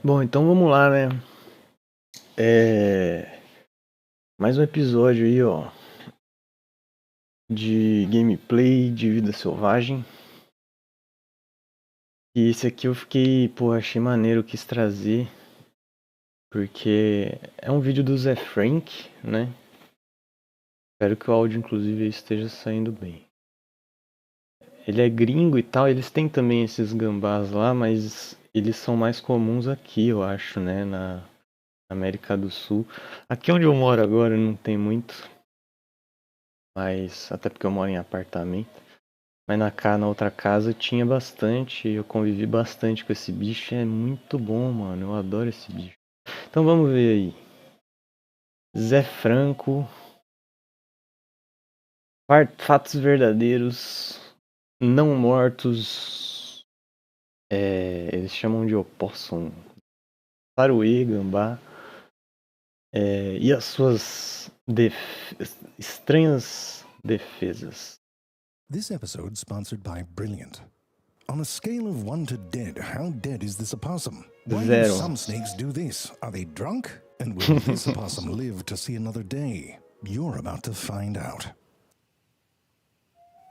Bom, então vamos lá, né? Mais um episódio aí, ó, de gameplay de vida selvagem. E esse aqui eu fiquei, achei maneiro, quis trazer, porque é um vídeo do Zé Frank, né? Espero que o áudio, inclusive, esteja saindo bem. Ele é gringo e tal, eles têm também esses gambás lá, mas eles são mais comuns aqui, eu acho, né? Na América do Sul. Aqui onde eu moro agora não tem muito, mas até porque eu moro em apartamento. Mas na outra casa tinha bastante, eu convivi bastante com esse bicho, é muito bom, mano, eu adoro esse bicho. Então vamos ver aí. Zé Franco, fatos verdadeiros, não mortos, eles chamam de opossum, saruê, gambá, e as suas estranhas defesas. This episode sponsored by Brilliant. On a scale of 1 to dead, how dead is this opossum? Why do some snakes do this? Are they drunk? And will this opossum live to see another day? You're about to find out.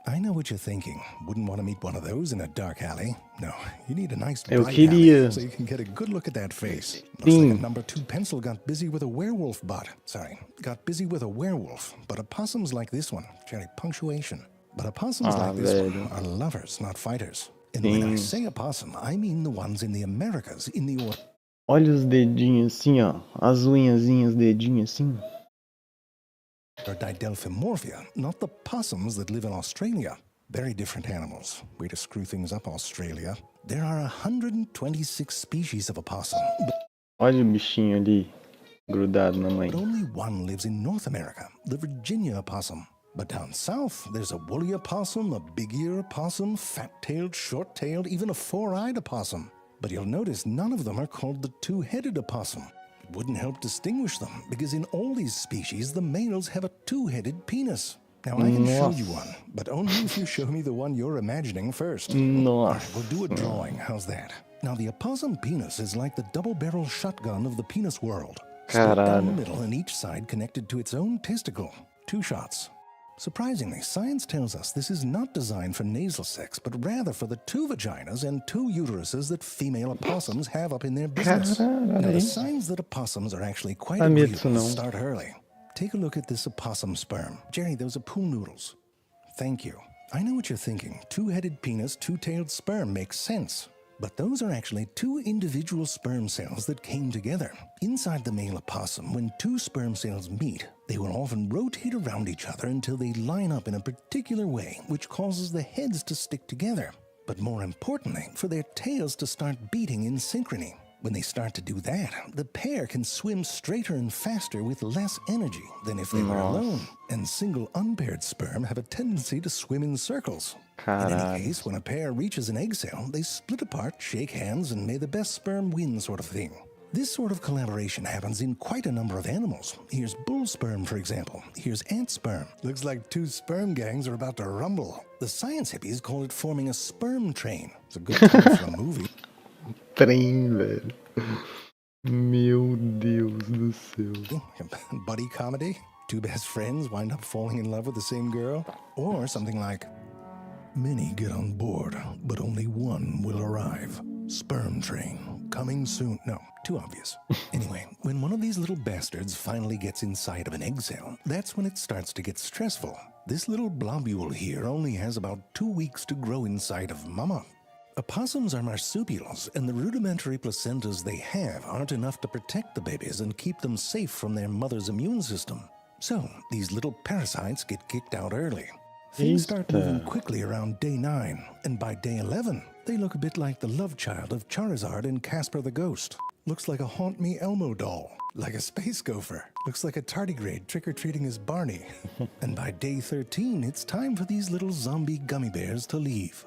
I know what you're thinking. Wouldn't want to meet one of those in a dark alley. No, you need a nice bright alley so you can get a good look at that face. Looks like a number 2 pencil got busy with a werewolf got busy with a werewolf. But opossums like this one, Jerry, punctuation. But opossums like this one are lovers, not fighters. And when I say opossum, I mean the ones in the Americas, in the... Olha os dedinhos assim, ó. As unhazinhas, dedinhos assim. Or Didelphimorphia, not the possums that live in Australia. Very different animals. Way to screw things up, Australia. There are 126 species of opossum. Olha o bichinho ali, grudado na mãe. But only one lives in North America, the Virginia opossum. But down south, there's a woolly opossum, a big-ear opossum, fat-tailed, short-tailed, even a four-eyed opossum. But you'll notice none of them are called the two-headed opossum. It wouldn't help distinguish them, because in all these species, the males have a two-headed penis. Now, I can show you one, but only if you show me the one you're imagining first. All right, we'll do a drawing. How's that? Now, the opossum penis is like the double-barrel shotgun of the penis world. Split down the middle and each side connected to its own testicle. 2 shots. Surprisingly, science tells us this is not designed for nasal sex, but rather for the 2 vaginas and 2 uteruses that female opossums have up in their business. Now, the signs that opossums are actually quite agreeable start early. Take a look at this opossum sperm. Jerry, those are pool noodles. Thank you. I know what you're thinking. 2-headed penis, 2-tailed sperm makes sense. But those are actually 2 individual sperm cells that came together. Inside the male opossum, when 2 sperm cells meet, they will often rotate around each other until they line up in a particular way, which causes the heads to stick together. But more importantly, for their tails to start beating in synchrony. When they start to do that, the pair can swim straighter and faster with less energy than if they were alone. And single unpaired sperm have a tendency to swim in circles. In any case, when a pair reaches an egg cell, they split apart, shake hands, and may the best sperm win sort of thing. This sort of collaboration happens in quite a number of animals. Here's bull sperm, for example. Here's ant sperm. Looks like 2 sperm gangs are about to rumble. The science hippies call it forming a sperm train. It's a good title for a movie. Trem, velho. Meu Deus do céu. Buddy comedy? 2 best friends wind up falling in love with the same girl? Or something like, many get on board, but only one will arrive. Sperm train, coming soon. No, too obvious. Anyway, when one of these little bastards finally gets inside of an egg cell, that's when it starts to get stressful. This little blobule here only has about 2 weeks to grow inside of mama. Opossums are marsupials, and the rudimentary placentas they have aren't enough to protect the babies and keep them safe from their mother's immune system. So, these little parasites get kicked out early. Things start moving quickly around day 9, and by day 11, they look a bit like the love child of Charizard and Casper the Ghost. Looks like a Haunt Me Elmo doll. Like a space gopher. Looks like a tardigrade trick-or-treating as Barney. And by day 13, it's time for these little zombie gummy bears to leave.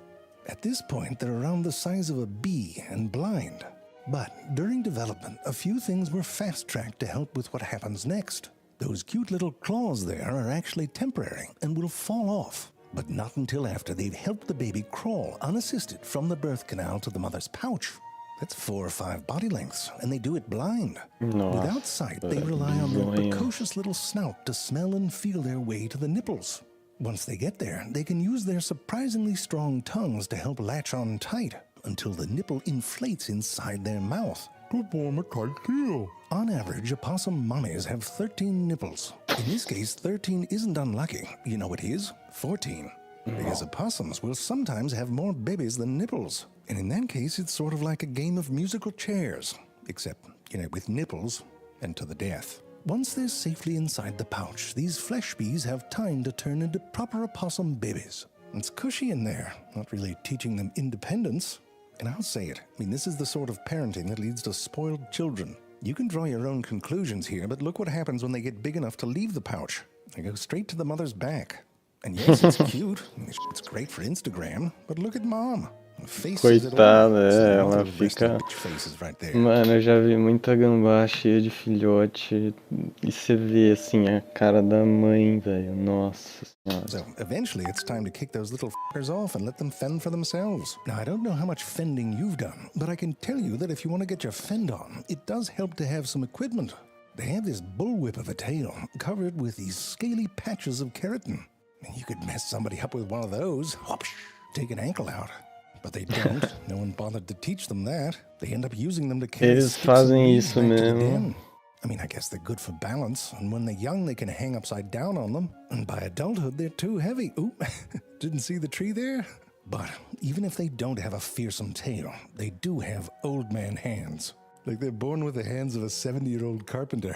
At this point, they're around the size of a bee and blind. But during development, a few things were fast-tracked to help with what happens next. Those cute little claws there are actually temporary and will fall off. But not until after they've helped the baby crawl unassisted from the birth canal to the mother's pouch. That's 4 or 5 body lengths, and they do it blind. Nossa, Without sight, they rely on their bizonho. precocious little snout to smell and feel their way to the nipples. Once they get there, they can use their surprisingly strong tongues to help latch on tight until the nipple inflates inside their mouth to form a tight seal. On average, opossum mommies have 13 nipples. In this case, 13 isn't unlucky. You know what is? 14. Because opossums will sometimes have more babies than nipples. And in that case, it's sort of like a game of musical chairs. Except, with nipples and to the death. Once they're safely inside the pouch, these flesh bees have time to turn into proper opossum babies. It's cushy in there, not really teaching them independence. And I'll say it, this is the sort of parenting that leads to spoiled children. You can draw your own conclusions here, but look what happens when they get big enough to leave the pouch. They go straight to the mother's back. And yes, it's cute, it's great for Instagram, but look at mom. Coitada, ela fica... Mano, eu já vi muita gambá cheia de filhote e você vê, assim, a cara da mãe, velho. Nossa senhora. So, eventually it's time to kick those little f***ers off and let them fend for themselves. Now, I don't know how much fending you've done, but I can tell you that if you want to get your fend on, it does help to have some equipment. They have this bullwhip of a tail covered with these scaly patches of keratin. And you could mess somebody up with one of those, whoopsh, take an ankle out. But they don't. No one bothered to teach them that. They end up using them to carry Eles fazem isso mesmo. I guess they're good for balance, and when they're young, they can hang upside down on them. And by adulthood, they're too heavy. Ooh, didn't see the tree there? But even if they don't have a fearsome tail, they do have old man hands. Like they're born with the hands of a 70-year-old carpenter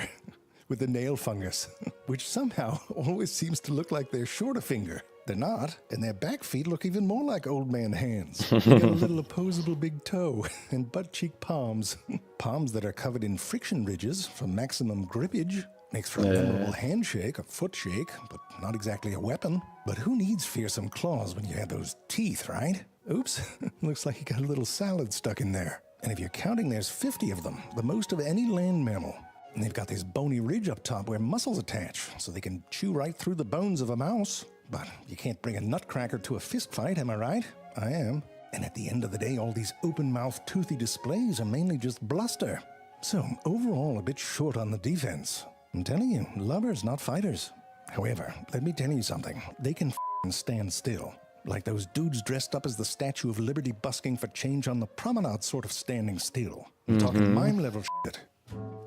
with the nail fungus, which somehow always seems to look like their shorter finger. They're not, and their back feet look even more like old man hands. They got a little opposable big toe and butt cheek palms. Palms that are covered in friction ridges for maximum grippage. Makes for a memorable handshake, a foot shake, but not exactly a weapon. But who needs fearsome claws when you have those teeth, right? Oops, looks like you got a little salad stuck in there. And if you're counting, there's 50 of them, the most of any land mammal. And they've got this bony ridge up top where muscles attach, so they can chew right through the bones of a mouse. But you can't bring a nutcracker to a fist fight, am I right? I am. And at the end of the day, all these open-mouthed, toothy displays are mainly just bluster. So, overall, a bit short on the defense. I'm telling you, lovers, not fighters. However, let me tell you something. They can stand still. Like those dudes dressed up as the Statue of Liberty busking for change on the promenade sort of standing still. I'm talking mime-level shit.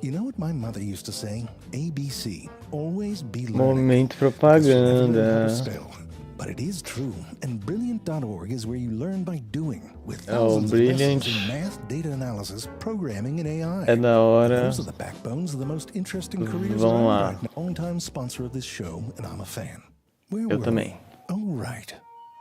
You know what my mother used to say? ABC, always be learning. Momento propaganda. But it is true, and Brilliant.org is where you learn by doing, with thousands of lessons in math, data analysis, programming, and AI. É da hora. Those are the backbones of the most interesting careers Vamos lá. right now. Long-time sponsor of this show, and I'm a fan. Where Eu were também. we? Oh, right.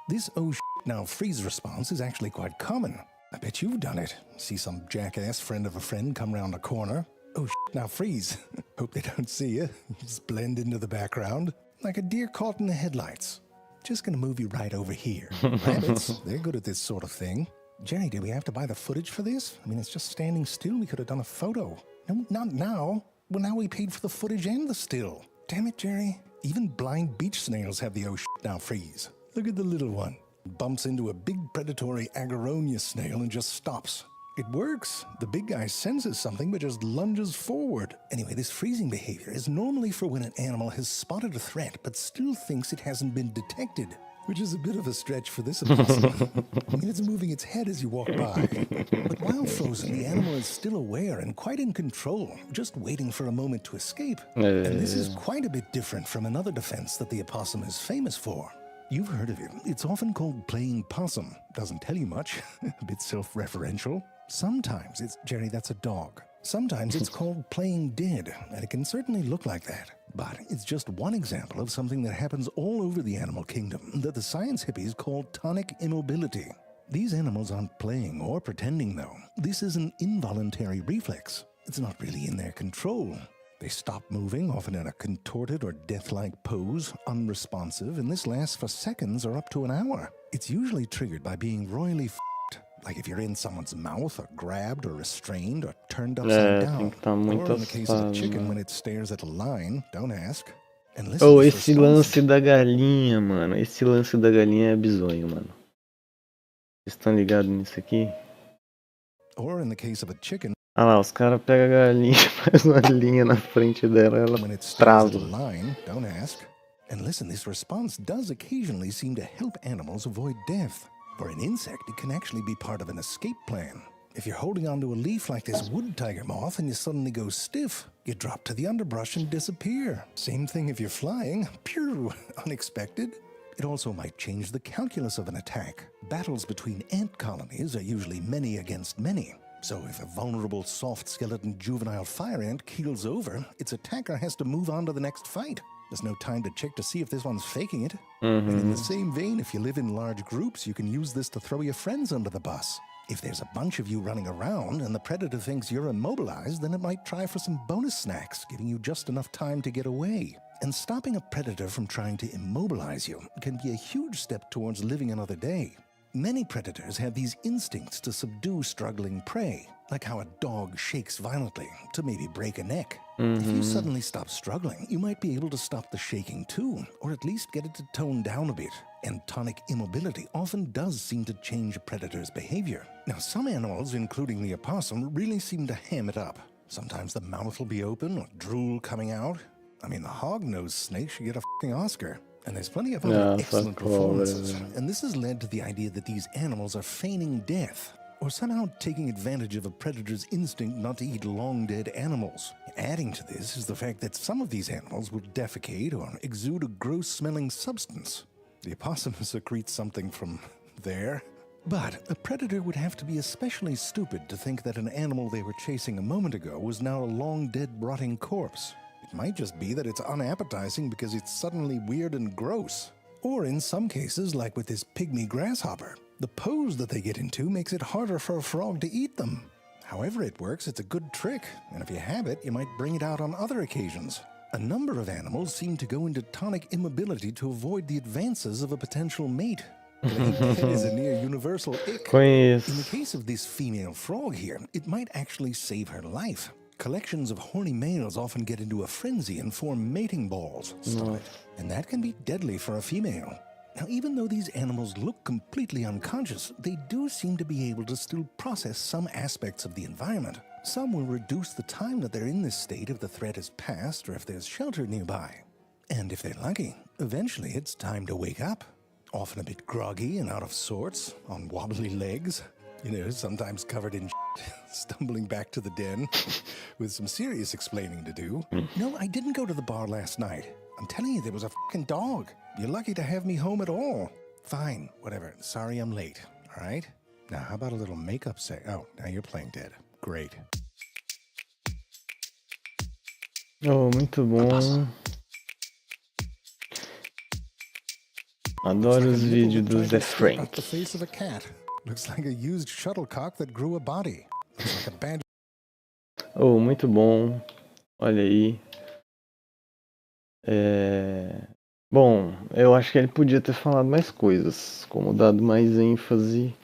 This oh shit now freeze response is actually quite common. I bet you've done it. See some jackass friend of a friend come round a corner. Oh shit, now freeze. Hope they don't see you. Just blend into the background. Like a deer caught in the headlights. Just gonna move you right over here. Rabbits, they're good at this sort of thing. Jerry, did we have to buy the footage for this? It's just standing still. We could have done a photo. No, not now. Well, now we paid for the footage and the still. Damn it, Jerry. Even blind beach snails have the oh shit now freeze. Look at the little one. Bumps into a big predatory Agaronia snail and just stops. It works. The big guy senses something but just lunges forward. Anyway, this freezing behavior is normally for when an animal has spotted a threat but still thinks it hasn't been detected, which is a bit of a stretch for this opossum. It's moving its head as you walk by. But while frozen, the animal is still aware and quite in control, just waiting for a moment to escape. And this is quite a bit different from another defense that the opossum is famous for. You've heard of it. It's often called playing possum. Doesn't tell you much. A bit self-referential. Sometimes it's, Jerry, that's a dog. Sometimes it's called playing dead, and it can certainly look like that. But it's just one example of something that happens all over the animal kingdom that the science hippies call tonic immobility. These animals aren't playing or pretending, though. This is an involuntary reflex. It's not really in their control. They stop moving, often in a contorted or death-like pose, unresponsive, and this lasts for seconds or up to an hour. It's usually triggered by being royally like if you're in someone's mouth, or grabbed, or restrained, or turned upside down. Or in the case of a chicken when it stares at a line, don't ask. And listen, Oh, esse lance da galinha, mano. Esse lance da galinha é bizonho, mano. Vocês estão ligados nisso aqui? Or in the case of a chicken, Ah lá, os caras pegam a galinha, faz uma linha na frente dela, ela when it stays trava. at a line, don't ask. And listen, this response does occasionally seem to help animals avoid death. For an insect, it can actually be part of an escape plan. If you're holding onto a leaf like this wood tiger moth and you suddenly go stiff, you drop to the underbrush and disappear. Same thing if you're flying. Pew! Unexpected. It also might change the calculus of an attack. Battles between ant colonies are usually many against many. So if a vulnerable, soft-skeleton juvenile fire ant keels over, its attacker has to move on to the next fight. There's no time to check to see if this one's faking it. And in the same vein, if you live in large groups, you can use this to throw your friends under the bus. If there's a bunch of you running around and the predator thinks you're immobilized, then it might try for some bonus snacks, giving you just enough time to get away. And stopping a predator from trying to immobilize you can be a huge step towards living another day. Many predators have these instincts to subdue struggling prey, like how a dog shakes violently to maybe break a neck. If you suddenly stop struggling, you might be able to stop the shaking too, or at least get it to tone down a bit. And tonic immobility often does seem to change a predator's behavior. Now, some animals, including the opossum, really seem to ham it up. Sometimes the mouth will be open or drool coming out. I mean, the hog-nosed snake should get a f***ing Oscar. And there's plenty of other excellent performances. And this has led to the idea that these animals are feigning death, or somehow taking advantage of a predator's instinct not to eat long-dead animals. Adding to this is the fact that some of these animals will defecate or exude a gross-smelling substance. The opossum secretes something from there. But a predator would have to be especially stupid to think that an animal they were chasing a moment ago was now a long-dead rotting corpse. It might just be that it's unappetizing because it's suddenly weird and gross. Or in some cases, like with this pygmy grasshopper, the pose that they get into makes it harder for a frog to eat them. However it works, it's a good trick, and if you have it, you might bring it out on other occasions. A number of animals seem to go into tonic immobility to avoid the advances of a potential mate. Playing dead is a near universal ick. In the case of this female frog here, it might actually save her life. Collections of horny males often get into a frenzy and form mating balls. Stop it. And that can be deadly for a female. Now, even though these animals look completely unconscious, they do seem to be able to still process some aspects of the environment. Some will reduce the time that they're in this state if the threat is past or if there's shelter nearby. And if they're lucky, eventually it's time to wake up. Often a bit groggy and out of sorts, on wobbly legs. You know, sometimes covered in stumbling back to the den with some serious explaining to do. No, I didn't go to the bar last night. I'm telling you, there was a fucking dog. You're lucky to have me home at all. Fine, whatever. Sorry I'm late, all right? Now, how about a little makeup say? Oh, now you're playing dead. Great. Oh, muito bom. Adoro os vídeos do Zé Frank. The face of a cat. Looks like a used shuttlecock that grew a body. Looks like a bad... Oh, muito bom. Olha aí. Bom, eu acho que ele podia ter falado mais coisas, como dado mais ênfase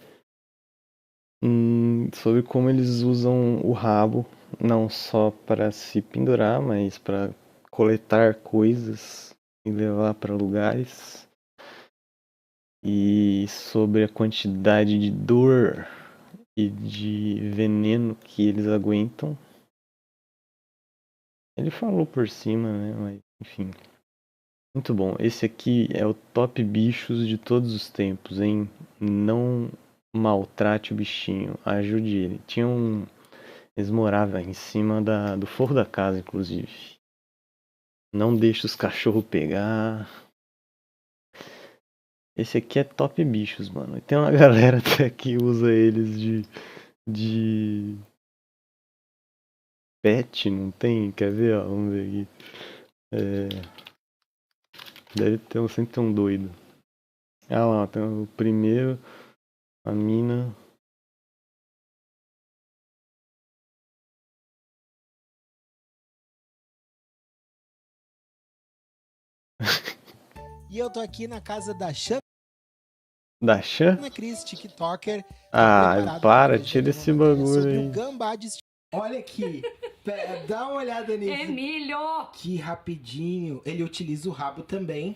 sobre como eles usam o rabo, não só para se pendurar, mas para coletar coisas e levar para lugares. E sobre a quantidade de dor e de veneno que eles aguentam. Ele falou por cima, né? Mas, enfim. Muito bom. Esse aqui é o top bichos de todos os tempos, hein? Não maltrate o bichinho. Ajude ele. Eles moravam em cima do forro da casa, inclusive. Não deixe os cachorros pegar. Esse aqui é top bichos, mano. E tem uma galera até que usa eles de pet, não tem? Quer ver? Ó, vamos ver aqui. Sempre ter um doido. Ah lá, tem o primeiro, a mina. E eu tô aqui na casa da Xana Da Xan? Cris, TikToker. Ah, para, tira esse bagulho aí. O gambá de... Olha aqui, dá uma olhada nele. Emílio! Que rapidinho. Ele utiliza o rabo também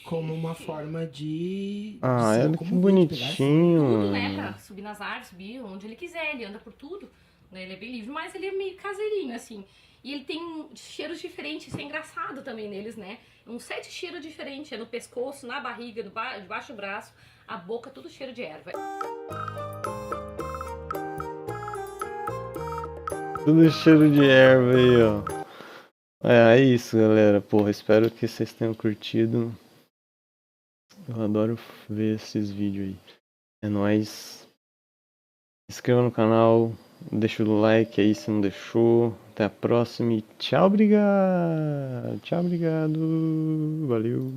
como uma forma de Ah, ser olha que locomovido, de pegar bonitinho, Tudo, né? mano. Pra subir nas árvores, subir onde ele quiser, ele anda por tudo. Né? Ele é bem livre, mas ele é meio caseirinho, assim. E ele tem cheiros diferentes, isso é engraçado também neles, né? Uns 7 cheiros diferentes, é no pescoço, na barriga, debaixo do braço, a boca, tudo cheiro de erva. Tudo cheiro de erva aí, ó. É isso, galera. Porra, espero que vocês tenham curtido. Eu adoro ver esses vídeos aí. É nóis. Se inscreva no canal, deixa o like aí se não deixou. Até a próxima e tchau, obrigado. Tchau, obrigado. Valeu.